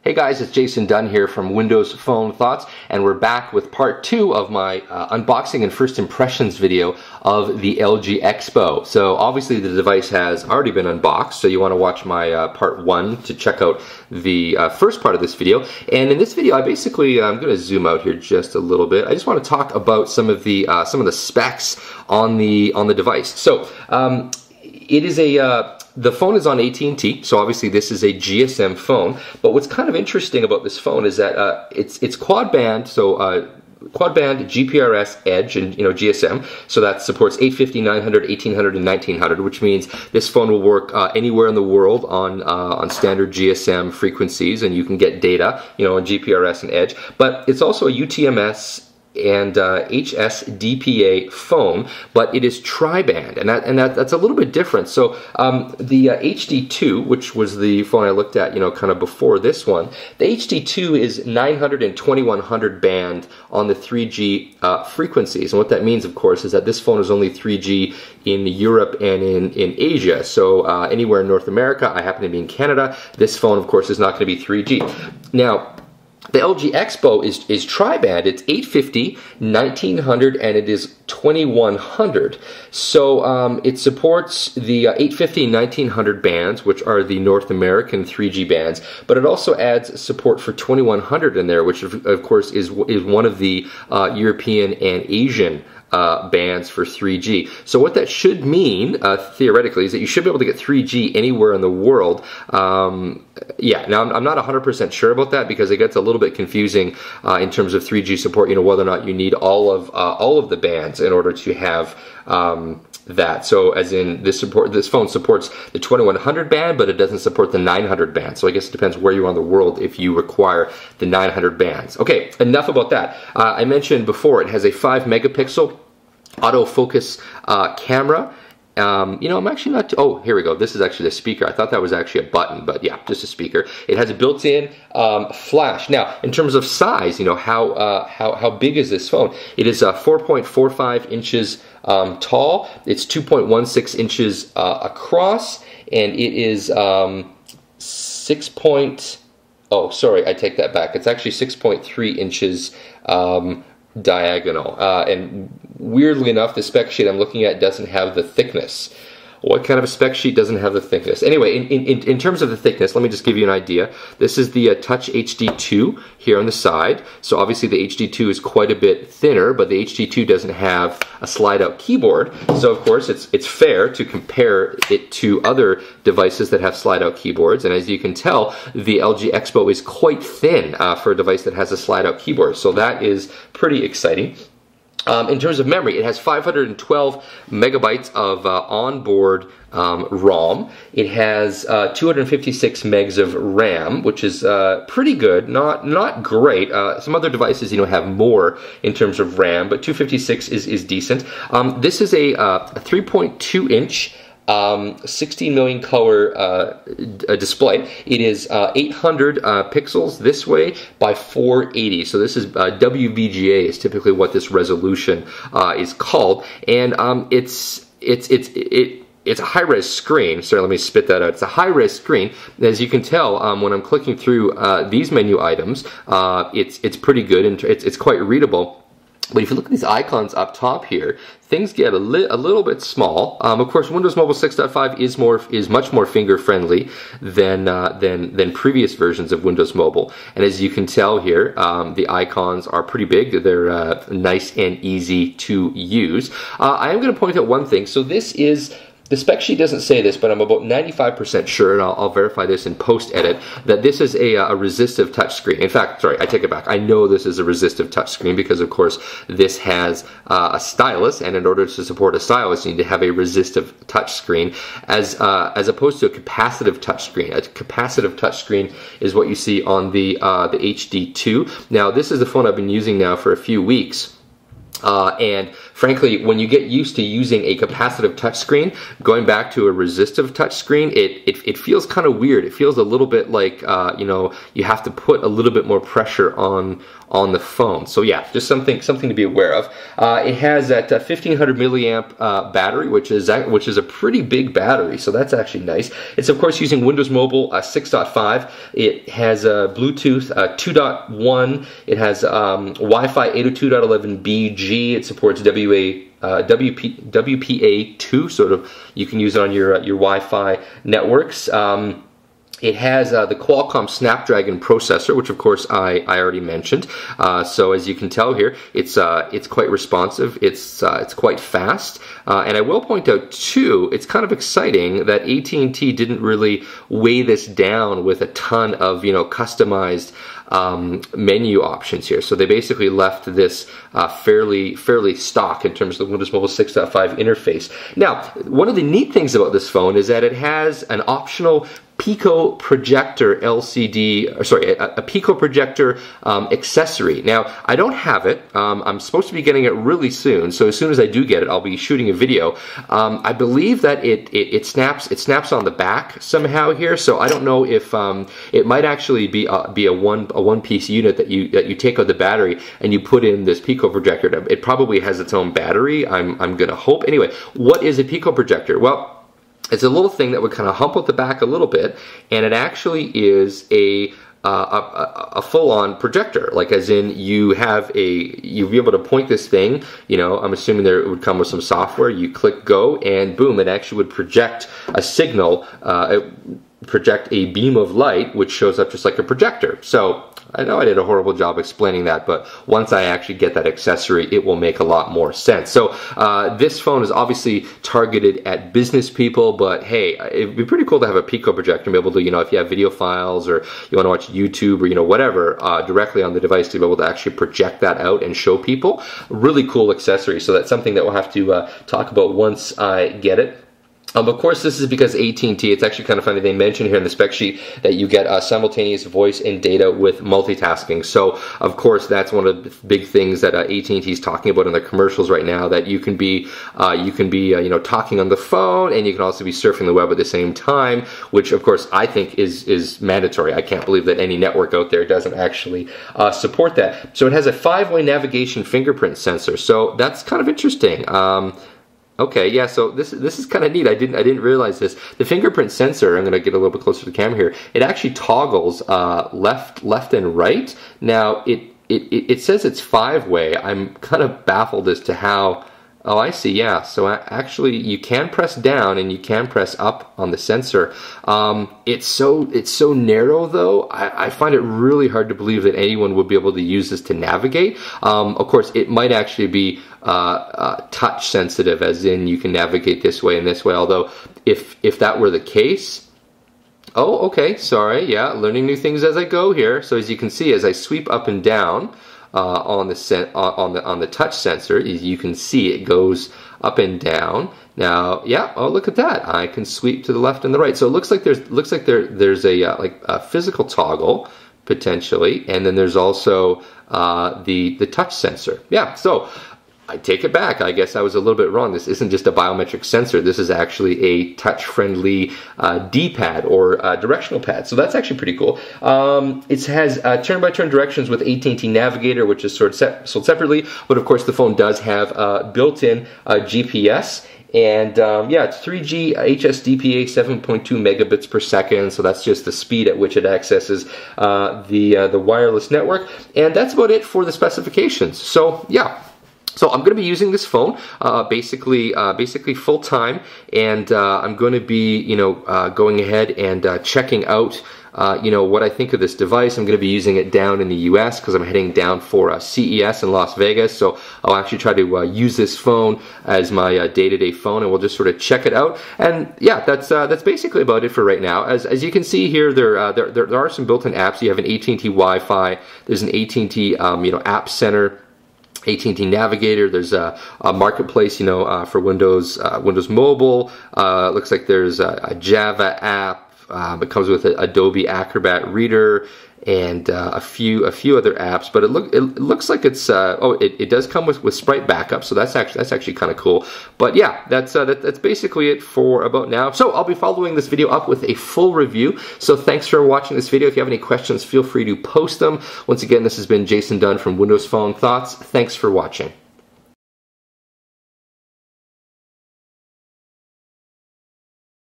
Hey guys, it's Jason Dunn here from Windows Phone Thoughts, and we're back with part 2 of my unboxing and first impressions video of the LG Expo. So obviously the device has already been unboxed, so you want to watch my part 1 to check out the first part of this video. And in this video, I'm going to zoom out here just a little bit. I just want to talk about some of the specs on the device. So it is the phone is on AT&T, so obviously this is a GSM phone. But what's kind of interesting about this phone is that it's quad band, so quad band GPRS Edge and GSM, so that supports 850, 900, 1800, and 1900, which means this phone will work anywhere in the world on standard GSM frequencies, and you can get data on GPRS and Edge. But it's also a UTMS and HSDPA phone, but it is tri-band, and that's a little bit different. So the HD2, which was the phone I looked at, kind of before this one, the HD2 is 900 and 2100 band on the 3G frequencies, and what that means, of course, is that this phone is only 3G in Europe and in Asia. So anywhere in North America, I happen to be in Canada, this phone, of course, is not going to be 3G. Now, the LG Expo is tri-band. It's 850, 1900, and it is 2100. So it supports the 850 and 1900 bands, which are the North American 3G bands, but it also adds support for 2100 in there, which of course is one of the European and Asian bands for 3G. So what that should mean, theoretically, is that you should be able to get 3G anywhere in the world. Yeah, now I'm not 100% sure about that because it gets a little bit confusing in terms of 3G support, whether or not you need all of the bands in order to have that. So as in this phone supports the 2100 band, but it doesn't support the 900 band. So I guess it depends where you are in the world if you require the 900 bands. Okay, enough about that. I mentioned before it has a 5 megapixel autofocus camera. I'm actually not. Oh, here we go. This is actually the speaker. I thought that was actually a button, but yeah, just a speaker. It has a built-in flash. Now, in terms of size, how big is this phone? It is 4.45 inches tall. It's 2.16 inches across, and it is Oh, sorry, I take that back. It's actually 6.3 inches diagonal, and weirdly enough, the spec sheet I'm looking at doesn't have the thickness. What kind of a spec sheet doesn't have the thickness? Anyway, in terms of the thickness, let me just give you an idea. This is the Touch HD2 here on the side. So obviously the HD2 is quite a bit thinner, but the HD2 doesn't have a slide-out keyboard. So of course, it's fair to compare it to other devices that have slide-out keyboards. And as you can tell, the LG Expo is quite thin for a device that has a slide-out keyboard. So that is pretty exciting. In terms of memory, it has 512 megabytes of onboard ROM. It has 256 megs of RAM, which is pretty good, not great. Some other devices, have more in terms of RAM, but 256 is decent. This is a 3.2 inch 16 million color display. It is 800 pixels this way by 480. So this is WVGA is typically what this resolution is called, and it's a high-res screen. Sorry, let me spit that out. It's a high-res screen. As you can tell, when I'm clicking through these menu items, it's pretty good and it's quite readable. But if you look at these icons up top here, things get a little bit small. Of course, Windows Mobile 6.5 is much more finger-friendly than previous versions of Windows Mobile. And as you can tell here, the icons are pretty big. They're nice and easy to use. I am going to point out one thing. So this is. The spec sheet doesn't say this, but I'm about 95% sure, and I'll verify this in post-edit, that this is a resistive touchscreen. In fact, sorry, I take it back. I know this is a resistive touchscreen because, of course, this has a stylus, and in order to support a stylus, you need to have a resistive touchscreen, as opposed to a capacitive touchscreen. A capacitive touchscreen is what you see on the HD2. Now, this is the phone I've been using now for a few weeks. And frankly, when you get used to using a capacitive touchscreen, going back to a resistive touchscreen, it feels kind of weird. It feels a little bit like you know, you have to put a little bit more pressure on the phone. So yeah, just something to be aware of. It has that 1500 milliamp battery, which is a pretty big battery. So that's actually nice. It's of course using Windows Mobile 6.5. It has Bluetooth 2.1. It has Wi-Fi 802.11bg. It supports WPA2, sort of. You can use it on your Wi-Fi networks. It has the Qualcomm SnapDragon processor, which of course I already mentioned. So as you can tell here, it's quite responsive. It's quite fast. And I will point out too, it's kind of exciting that AT&T didn't really weigh this down with a ton of, you know, customized menu options here. So they basically left this fairly stock in terms of the Windows Mobile 6.5 interface. Now, one of the neat things about this phone is that it has an optional Pico projector LCD, or sorry, a Pico projector accessory. Now, I don't have it. I'm supposed to be getting it really soon, so as soon as I do get it, I'll be shooting a video. I believe that it snaps on the back somehow here, so I don't know if it might actually be a one-piece unit that you take out the battery and you put in this Pico projector. It probably has its own battery. I'm gonna hope. Anyway, what is a Pico projector? Well, it's a little thing that would kind of hump out the back a little bit, and it actually is a full-on projector, like as in you'd be able to point this thing, you know, I'm assuming it would come with some software, you click go, and boom, it actually would project a signal, project a beam of light, which shows up just like a projector. So I know I did a horrible job explaining that, but once I actually get that accessory, it will make a lot more sense. So this phone is obviously targeted at business people, but hey, it'd be pretty cool to have a Pico projector and be able to, you know, if you have video files or you want to watch YouTube or, you know, whatever, directly on the device, to be able to actually project that out and show people. Really cool accessory. So that's something that we'll have to talk about once I get it. Of course, this is because AT&T, it's actually kind of funny, they mention here in the spec sheet that you get simultaneous voice and data with multitasking. So, of course, that's one of the big things that AT&T is talking about in their commercials right now, that you can be you know, talking on the phone, and you can also be surfing the web at the same time, which, of course, I think is mandatory. I can't believe that any network out there doesn't actually support that. So it has a 5-way navigation fingerprint sensor. So that's kind of interesting. Okay, yeah, so this is kind of neat. I didn't realize this. The fingerprint sensor, I'm going to get a little bit closer to the camera here, it actually toggles left and right. Now, it says it's 5-way. I'm kind of baffled as to how. Oh, I see, yeah. So actually, you can press down and you can press up on the sensor. It's so narrow, though. I find it really hard to believe that anyone would be able to use this to navigate. Of course, it might actually be touch sensitive, as in you can navigate this way and this way. Although, if that were the case. Oh, okay, sorry, yeah, learning new things as I go here. So as you can see, as I sweep up and down on the touch sensor, you can see it goes up and down. Now, yeah, oh, look at that! I can sweep to the left and the right. So it looks like there's a physical toggle potentially, and then there's also the touch sensor. Yeah, so I take it back. I guess I was a little bit wrong. This isn't just a biometric sensor. This is actually a touch-friendly D-pad or directional pad. So that's actually pretty cool. It has turn-by-turn directions with AT&T Navigator, which is sold separately. But of course, the phone does have built-in GPS. And yeah, it's 3G HSDPA 7.2 megabits per second, so that's just the speed at which it accesses the wireless network. And that's about it for the specifications. So yeah. So I'm going to be using this phone basically full time, and I'm going to be, you know, going ahead and checking out you know, what I think of this device. I'm going to be using it down in the US because I'm heading down for CES in Las Vegas. So I'll actually try to use this phone as my day-to-day phone, and we'll just sort of check it out. And yeah, that's basically about it for right now. As you can see here, there are some built-in apps. You have an AT&T Wi-Fi. There's an AT&T you know, App Center. AT&T Navigator. There's a marketplace, you know, for Windows Mobile. Looks like there's a Java app. It comes with an Adobe Acrobat Reader and a few other apps, but it looks like it's it does come with sprite backup, so that's actually kind of cool. But yeah, that's basically it for about now. So I'll be following this video up with a full review. So thanks for watching this video. If you have any questions, feel free to post them. Once again, this has been Jason Dunn from Windows Phone Thoughts. Thanks for watching.